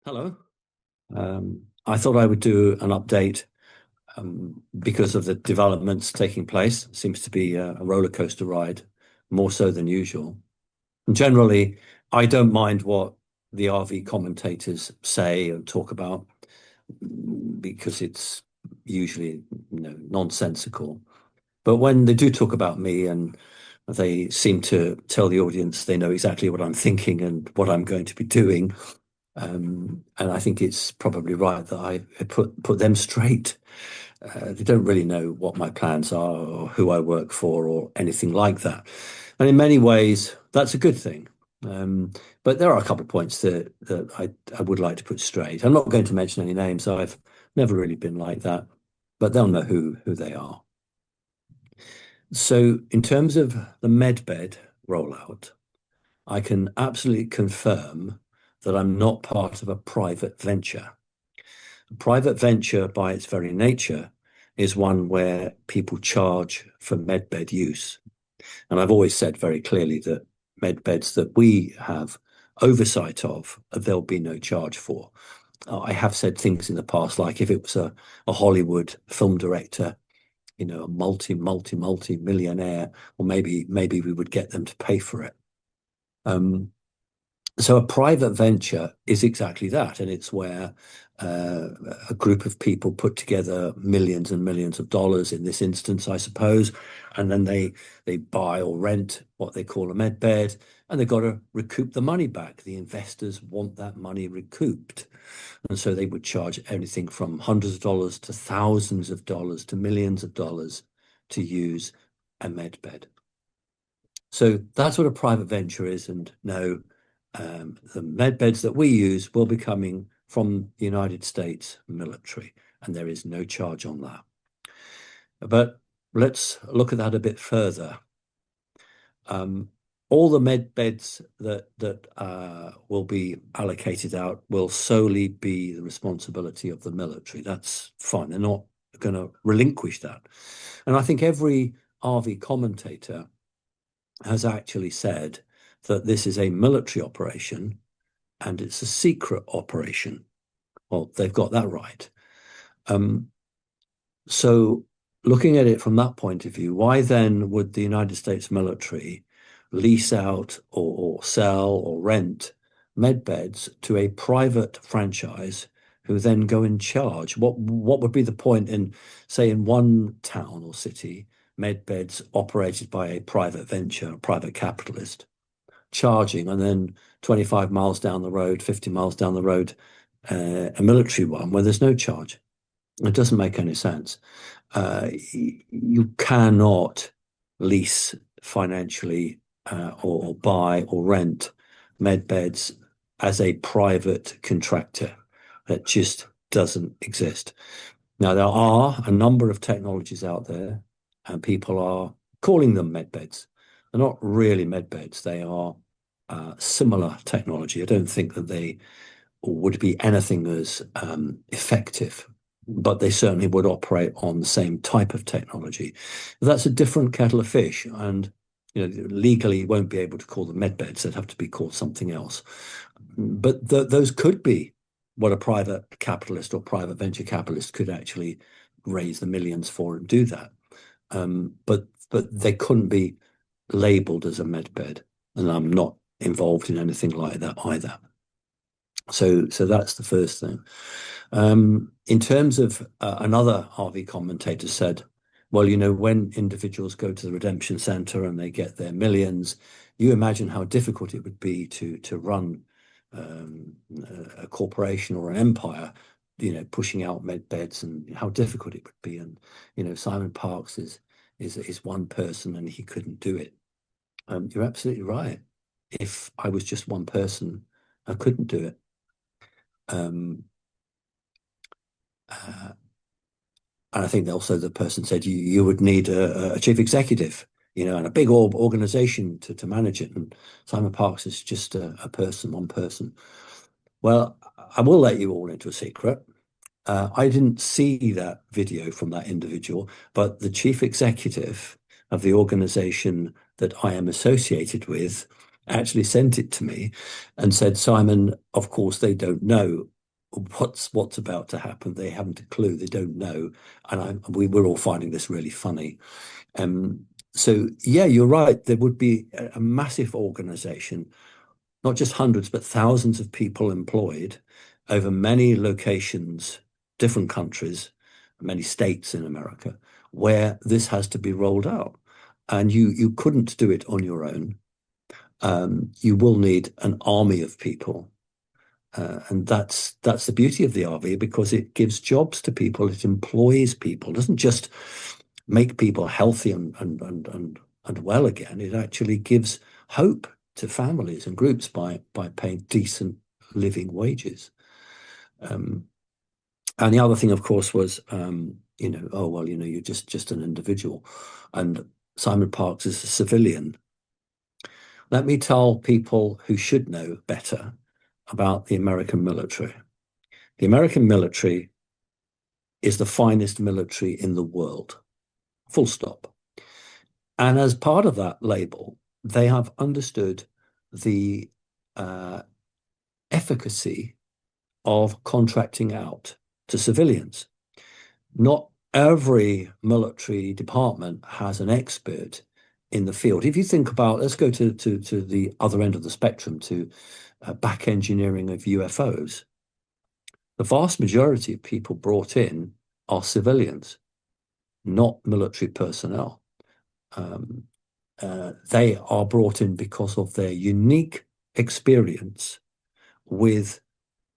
Hello. I thought I would do an update because of the developments taking place. Seems to be a roller coaster ride, more so than usual. And generally, I don't mind what the RV commentators say and talk about because it's usually, nonsensical. But when they do talk about me and they seem to tell the audience they know exactly what I'm thinking and what I'm going to be doing, and I think it's probably right that I put them straight. They don't really know what my plans are or who I work for or anything like that. And in many ways, that's a good thing. But there are a couple of points that I would like to put straight. I'm not going to mention any names. I've never really been like that, but they'll know who they are. So in terms of the Medbed rollout, I can absolutely confirm that I'm not part of a private venture. A private venture, by its very nature, is one where people charge for medbed use. And I've always said very clearly that medbeds that we have oversight of, there'll be no charge for. I have said things in the past, like if it was a Hollywood film director, a multi millionaire, or maybe we would get them to pay for it. So a private venture is exactly that, and it's where a group of people put together millions and millions of dollars in this instance, I suppose, and then they buy or rent what they call a med bed, and they've got to recoup the money back. The investors want that money recouped, and so they would charge anything from hundreds of dollars to thousands of dollars to millions of dollars to use a med bed. So that's what a private venture is, and no. The med beds that we use will be coming from the United States military, and there is no charge on that. But let's look at that a bit further. All the med beds that will be allocated out will solely be the responsibility of the military. That's fine. They're not going to relinquish that. And I think every RV commentator has actually said that this is a military operation and it's a secret operation. Well, they've got that right. So looking at it from that point of view, why then would the United States military lease out or sell or rent med beds to a private franchise who then go in charge? What would be the point in, say, in one town or city, med beds operated by a private venture, a private capitalist, charging, and then 25 miles down the road, 50 miles down the road, a military one where there's no charge? It doesn't make any sense. You cannot lease financially or buy or rent med beds as a private contractor. That just doesn't exist. Now, there are a number of technologies out there, and people are calling them med beds. They're not really med beds. They are similar technology. I don't think that they would be anything as effective, but they certainly would operate on the same type of technology. That's a different kettle of fish, and legally you won't be able to call them med beds. They'd have to be called something else. But those could be what a private capitalist or private venture capitalist could actually raise the millions for and do that. But they couldn't be labeled as a med bed, and I'm not involved in anything like that either. So that's the first thing. In terms of another RV commentator said, well, when individuals go to the redemption center and they get their millions, you imagine how difficult it would be to run a corporation or an empire, pushing out med beds, and how difficult it would be. And Simon Parkes is one person and he couldn't do it. You're absolutely right. If I was just one person, I couldn't do it. And I think also the person said you would need a chief executive, and a big organization to manage it. And Simon Parkes is just a person, one person. Well, I will let you all into a secret. I didn't see that video from that individual, but the chief executive of the organization that I am associated with actually sent it to me and said, Simon, of course, they don't know what's about to happen. They haven't a clue. They don't know, and we're all finding this really funny. So yeah, you're right. There would be a massive organization, not just hundreds, but thousands of people employed over many locations, different countries, many states in America, where this has to be rolled out. And you couldn't do it on your own. You will need an army of people. And that's the beauty of the RV, because it gives jobs to people, it employs people, it doesn't just make people healthy and well again. It actually gives hope to families and groups by paying decent living wages. And the other thing, of course, was oh well, you're just an individual, and Simon Parkes is a civilian. Let me tell people who should know better about the American military. The American military is the finest military in the world, full stop. And as part of that label, they have understood the efficacy of contracting out to civilians. Not every military department has an expert in the field. If you think about, let's go to the other end of the spectrum, to back engineering of UFOs. The vast majority of people brought in are civilians, not military personnel. They are brought in because of their unique experience with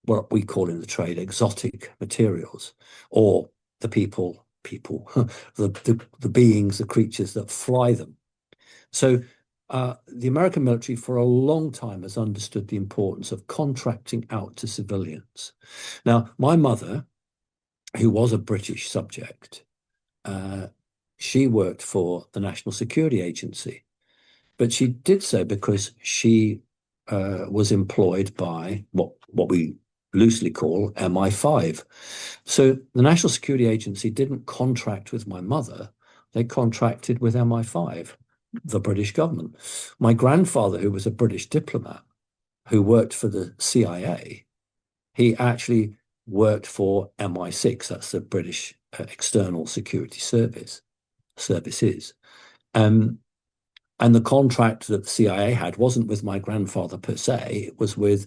what we call in the trade exotic materials, or the people, the beings, the creatures that fly them. So the American military for a long time has understood the importance of contracting out to civilians. Now, my mother, who was a British subject, she worked for the National Security Agency, but she did so because she was employed by what we loosely call MI5. So the National Security Agency didn't contract with my mother, they contracted with MI5, the British government. My grandfather, who was a British diplomat who worked for the CIA, he actually worked for MI6, that's the British External Security Services. And the contract that the CIA had wasn't with my grandfather per se, it was with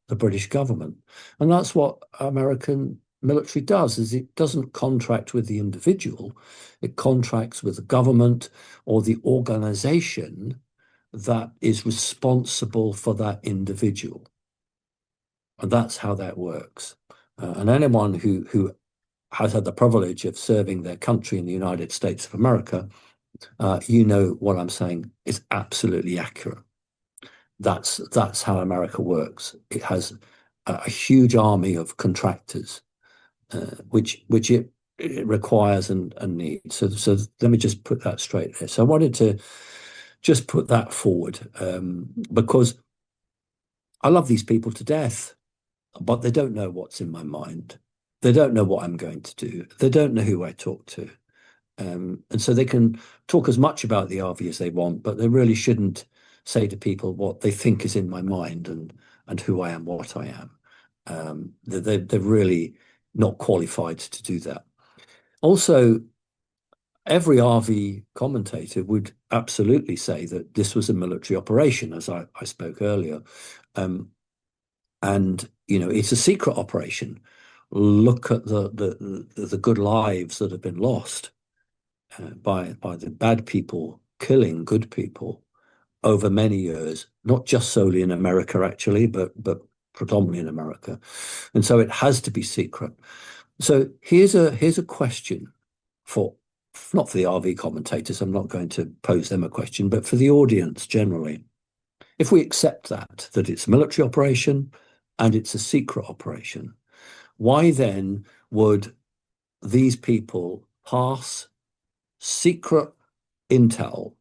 the British government. And that's what American military does, is it doesn't contract with the individual, it contracts with the government or the organization that is responsible for that individual. And that's how that works. And anyone who has had the privilege of serving their country in the United States of America, you know what I'm saying is absolutely accurate. That's how America works. It has a huge army of contractors, which it requires and needs. So let me just put that straight there. So I wanted to just put that forward because I love these people to death, but they don't know what's in my mind. They don't know what I'm going to do. They don't know who I talk to. And so they can talk as much about the RV as they want, but they really shouldn't say to people what they think is in my mind and who I am, what I am. They're really not qualified to do that. Also, every RV commentator would absolutely say that this was a military operation, as I spoke earlier. And it's a secret operation. Look at the good lives that have been lost by the bad people killing good people over many years, not just solely in America, actually, but predominantly in America. And so it has to be secret. So here's a question not for the RV commentators, I'm not going to pose them a question, but for the audience generally. If we accept that it's a military operation and it's a secret operation, why then would these people pass secret intel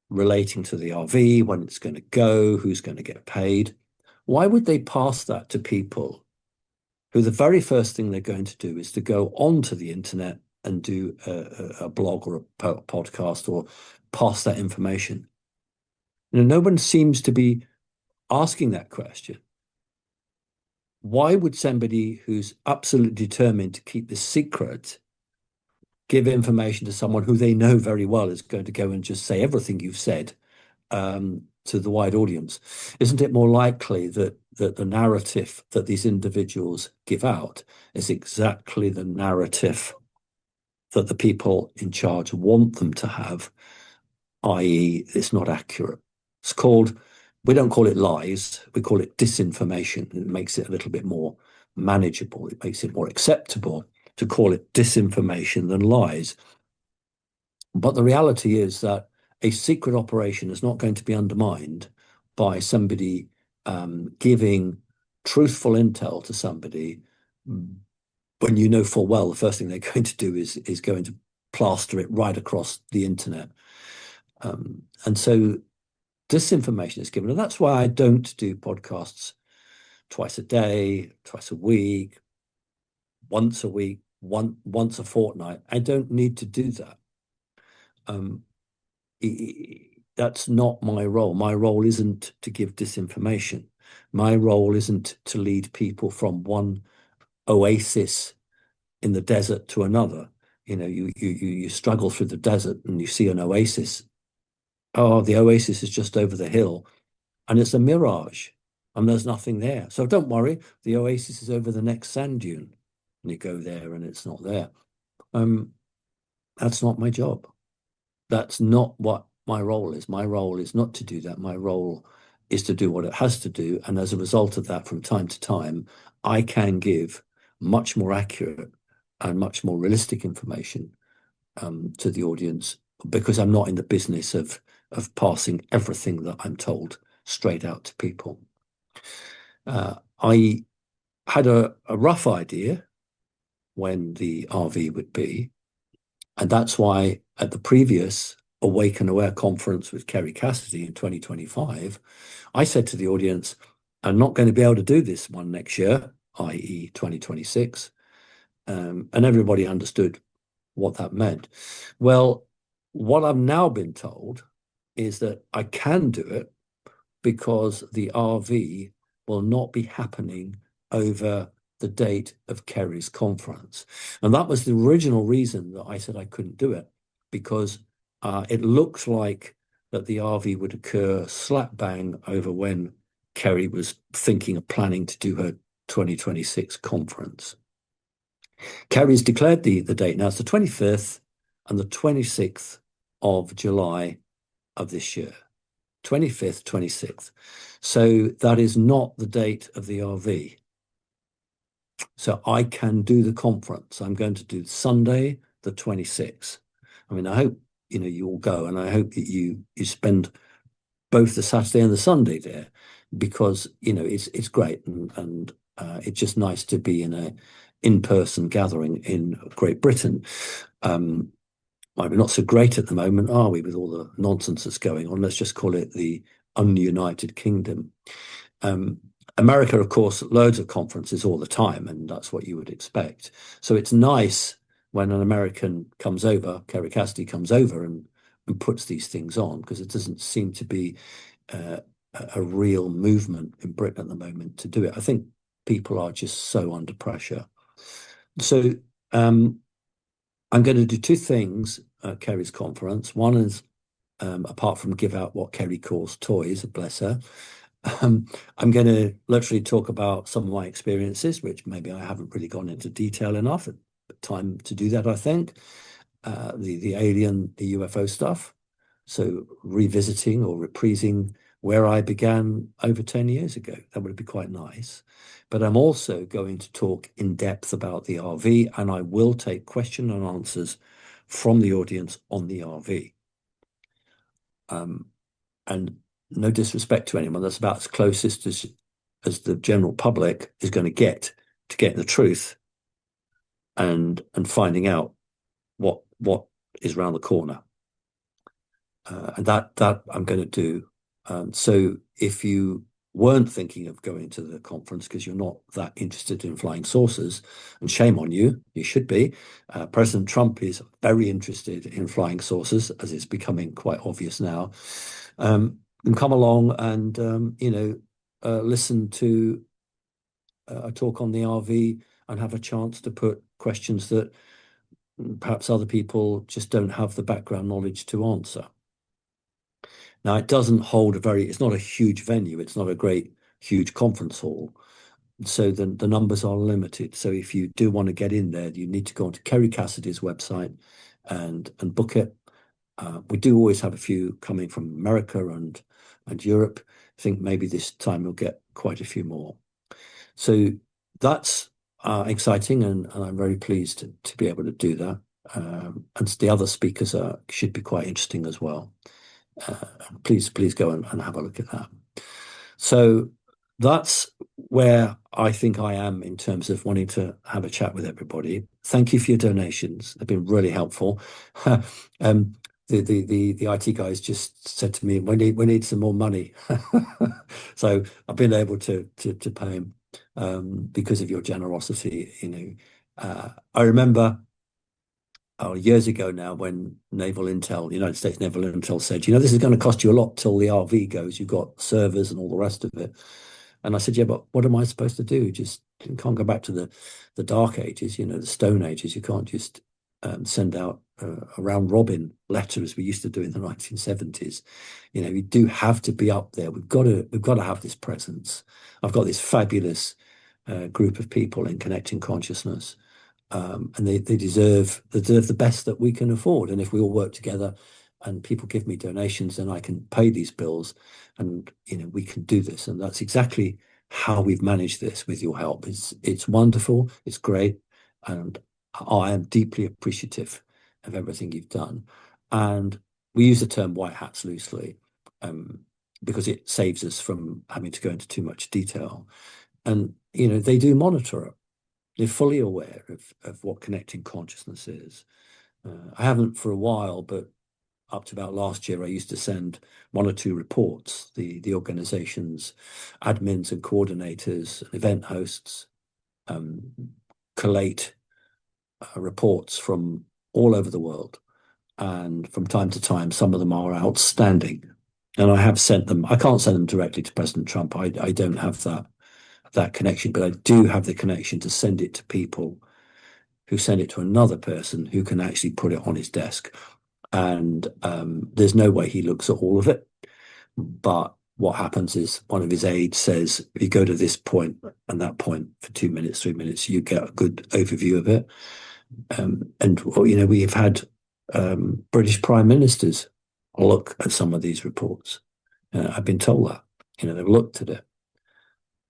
relating to the RV, when it's going to go, who's going to get paid? Why would they pass that to people who the very first thing they're going to do is to go onto the internet and do a blog or a podcast or pass that information? No one seems to be asking that question. why would somebody who's absolutely determined to keep this secret give information to someone who they know very well is going to go and just say everything you've said to the wide audience? Isn't it more likely that the narrative that these individuals give out is exactly the narrative that the people in charge want them to have, i.e., it's not accurate? It's called, we don't call it lies, we call it disinformation. It makes it a little bit more manageable. It makes it more acceptable to call it disinformation than lies. But the reality is that a secret operation is not going to be undermined by somebody giving truthful intel to somebody when you know full well the first thing they're going to do is going to plaster it right across the internet. And so disinformation is given. And that's why I don't do podcasts twice a day, twice a week, once a week, once a fortnight. I don't need to do that. That's not my role. My role isn't to give disinformation. My role isn't to lead people from one oasis in the desert to another. You know, you struggle through the desert and you see an oasis. Oh, the oasis is just over the hill, and it's a mirage, and there's nothing there. So don't worry, the oasis is over the next sand dune, and you go there and it's not there. That's not my job. That's not what my role is. My role is not to do that. My role is to do what it has to do. And as a result of that, from time to time, I can give much more accurate and much more realistic information to the audience, because I'm not in the business of passing everything that I'm told straight out to people. I had a rough idea when the RV would be, and that's why at the previous Awake and Aware conference with Kerry Cassidy in 2025, I said to the audience, I'm not going to be able to do this one next year, i.e. 2026. And everybody understood what that meant. Well, what I've now been told is that I can do it because the RV will not be happening over the date of Kerry's conference. And that was the original reason that I said I couldn't do it, because it looks like that the RV would occur slap bang over when Kerry was thinking of planning to do her 2026 conference. Kerry's declared the date. Now it's the 25th and the 26th of July of this year. 25th, 26th. So that is not the date of the RV. So I can do the conference. I'm going to do Sunday, the 26th. I mean, I hope, you know, you all go, and I hope that you spend both the Saturday and the Sunday there, because, you know, it's great. And it's just nice to be in a in-person gathering in Great Britain. We're not so great at the moment, are we, with all the nonsense that's going on? Let's just call it the ununited kingdom. America, of course, loads of conferences all the time, and that's what you would expect. So it's nice when an American comes over, Kerry Cassidy comes over and puts these things on, because it doesn't seem to be a real movement in Britain at the moment to do it. I think people are just so under pressure. So I'm going to do two things at Kerry's conference. One is, apart from give out what Kerry calls toys, bless her, I'm going to literally talk about some of my experiences, which maybe I haven't really gone into detail enough. Time to do that, I think. The alien, the UFO stuff. So revisiting or reprising where I began over 10 years ago. That would be quite nice. But I'm also going to talk in depth about the RV, and I will take question and answers from the audience on the RV. And no disrespect to anyone, that's about as closest as the general public is going to get the truth and finding out what is around the corner. And that I'm going to do. So if you weren't thinking of going to the conference because you're not that interested in flying saucers, and shame on you, you should be. President Trump is very interested in flying saucers, as it's becoming quite obvious now. And come along and listen to a talk on the RV and have a chance to put questions that perhaps other people just don't have the background knowledge to answer. Now, it doesn't hold it's not a huge venue. It's not a great, huge conference hall. So the numbers are limited. So if you do want to get in there, you need to go onto Kerry Cassidy's website and book it. We do always have a few coming from America and Europe. I think maybe this time we'll get quite a few more. So that's exciting, and I'm very pleased to be able to do that. And the other speakers should be quite interesting as well. Please go and have a look at that. So that's where I think I am in terms of wanting to have a chat with everybody. Thank you for your donations. They've been really helpful. The IT guys just said to me, we need some more money. So I've been able to pay him because of your generosity. I remember years ago now when United States Naval Intel said, this is going to cost you a lot till the RV goes. You've got servers and all the rest of it. And I said, yeah, but what am I supposed to do? You can't go back to the Dark Ages, the Stone Ages. You can't just send out a round robin letter as we used to do in the 1970s. You do have to be up there. We've got to have this presence. I've got this fabulous group of people in Connecting Consciousness, and they deserve the best that we can afford. And if we all work together and people give me donations, then I can pay these bills, and we can do this. And that's exactly how we've managed this with your help. It's wonderful, it's great, and I am deeply appreciative of everything you've done. And we use the term white hats loosely because it saves us from having to go into too much detail. And they do monitor it. They're fully aware of what Connecting Consciousness is. I haven't for a while, but up to about last year, I used to send 1 or 2 reports. The organization's admins and coordinators and event hosts collate reports from all over the world. And from time to time, some of them are outstanding. And I have sent them. I can't send them directly to President Trump. I don't have that connection, but I do have the connection to send it to people who send it to another person who can actually put it on his desk. And there's no way he looks at all of it. But what happens is one of his aides says, if you go to this point and that point for 2 minutes, 3 minutes, you get a good overview of it. And we've had British prime ministers look at some of these reports. I've been told that, they've looked at it.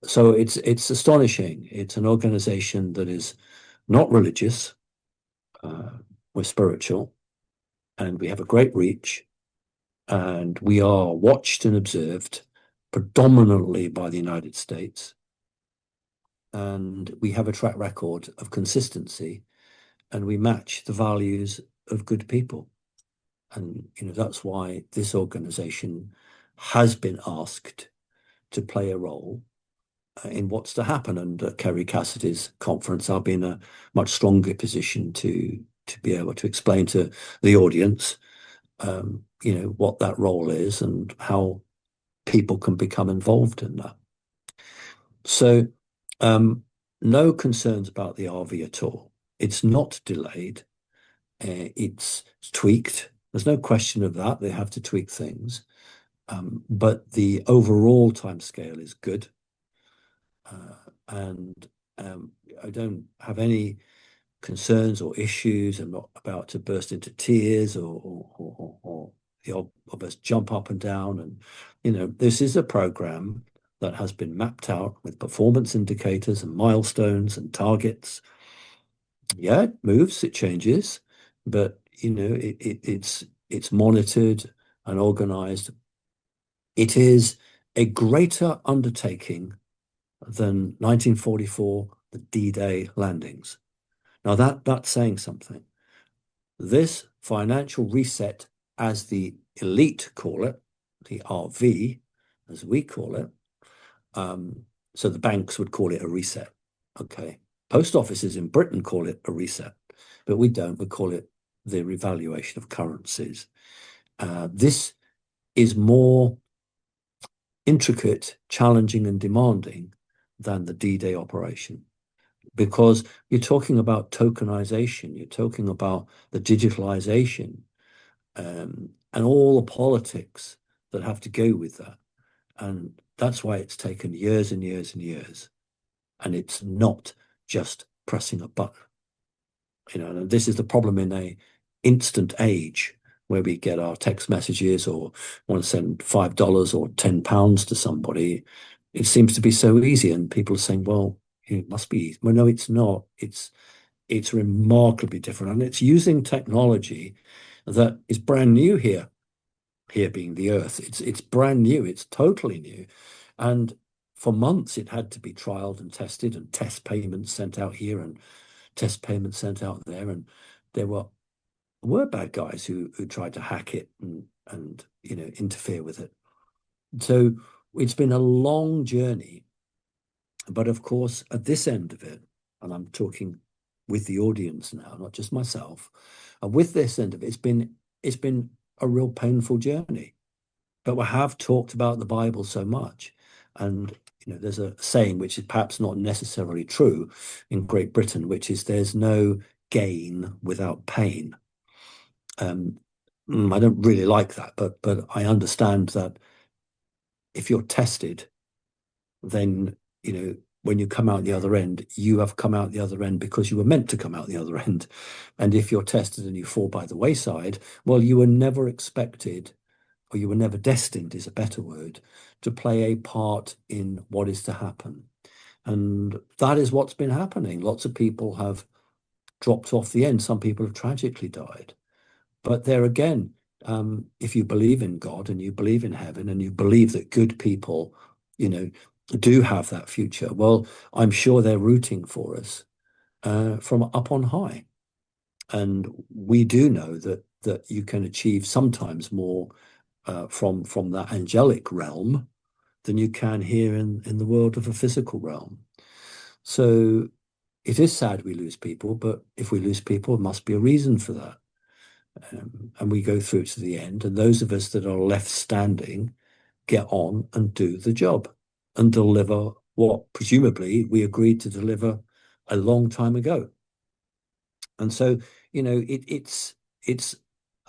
So it's astonishing. It's an organization that is not religious. We're spiritual, and we have a great reach, and we are watched and observed predominantly by the United States. And we have a track record of consistency, and we match the values of good people. And, that's why this organization has been asked to play a role in what's to happen. And at Kerry Cassidy's conference, I'll be in a much stronger position to be able to explain to the audience, what that role is and how people can become involved in that. So no concerns about the RV at all. It's not delayed. It's tweaked. There's no question of that. They have to tweak things. But the overall timescale is good. And I don't have any concerns or issues. I'm not about to burst into tears or the of us jump up and down. And, this is a program that has been mapped out with performance indicators and milestones and targets. Yeah, it moves, it changes, but, it's monitored and organized. It is a greater undertaking than 1944, the D-Day landings. Now that's saying something. This financial reset, as the elite call it, the RV, as we call it, so the banks would call it a reset. Okay. Post offices in Britain call it a reset, but we don't. We call it the revaluation of currencies. This is more intricate, challenging, and demanding than the D-Day operation, because you're talking about tokenization, you're talking about the digitalization, and all the politics that have to go with that. And that's why it's taken years and years and years. And it's not just pressing a button. And this is the problem in a instant age where we get our text messages or want to send $5 or £10 to somebody. It seems to be so easy, and people are saying, well, it must be easy. Well, no, it's not. It's remarkably different, and it's using technology that is brand new here being the Earth. It's brand new. It's totally new. And for months, it had to be trialed and tested, and test payments sent out here and test payments sent out there. And there were bad guys who tried to hack it and interfere with it. So it's been a long journey. But of course, at this end of it, and I'm talking with the audience now, not just myself, and with this end of it, it's been a real painful journey. But we have talked about the Bible so much. And there's a saying which is perhaps not necessarily true in Great Britain, which is there's no gain without pain. I don't really like that, but I understand that if you're tested, then when you come out the other end, you have come out the other end because you were meant to come out the other end. And if you're tested and you fall by the wayside, well, you were never expected, or you were never destined is a better word, to play a part in what is to happen. And that is what's been happening. Lots of people have dropped off the end. Some people have tragically died. But there again, if you believe in God and you believe in heaven and you believe that good people, do have that future, well, I'm sure they're rooting for us from up on high. And we do know that you can achieve sometimes more from that angelic realm than you can here in the world of a physical realm. So it is sad we lose people, but if we lose people, there must be a reason for that. And we go through to the end, and those of us that are left standing get on and do the job and deliver what presumably we agreed to deliver a long time ago. And so, it's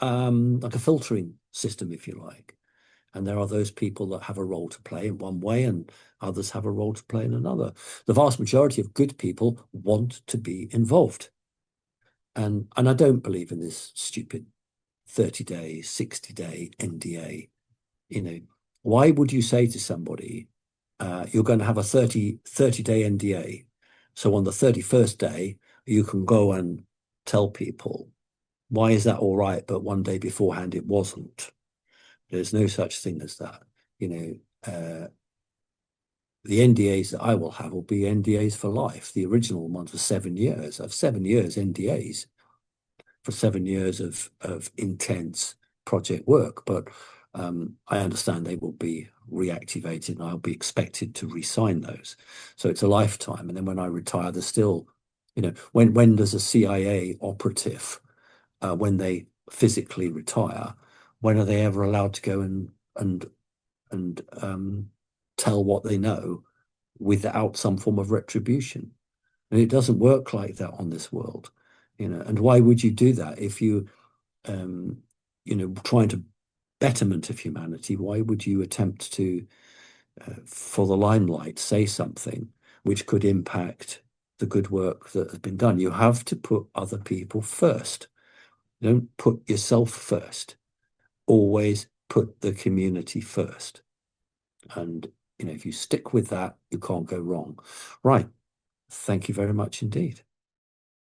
like a filtering system, if you like. And there are those people that have a role to play in one way and others have a role to play in another. The vast majority of good people want to be involved. And I don't believe in this stupid 30-day, 60-day NDA. Why would you say to somebody, you're going to have a 30-day NDA, so on the 31st day, you can go and tell people? Why is that all right, but one day beforehand it wasn't? There's no such thing as that. The NDAs that I will have will be NDAs for life. The original ones were 7 years. I have 7 years NDAs for 7 years of intense project work. But I understand they will be reactivated and I'll be expected to re-sign those. So it's a lifetime. And then when I retire, there's still, when does a CIA operative, when they physically retire, when are they ever allowed to go and tell what they know without some form of retribution? And it doesn't work like that on this world, and why would you do that if you, trying to betterment of humanity, why would you attempt to, for the limelight, say something which could impact the good work that has been done? You have to put other people first. Don't put yourself first. Always put the community first. And, if you stick with that, you can't go wrong. Right. Thank you very much indeed.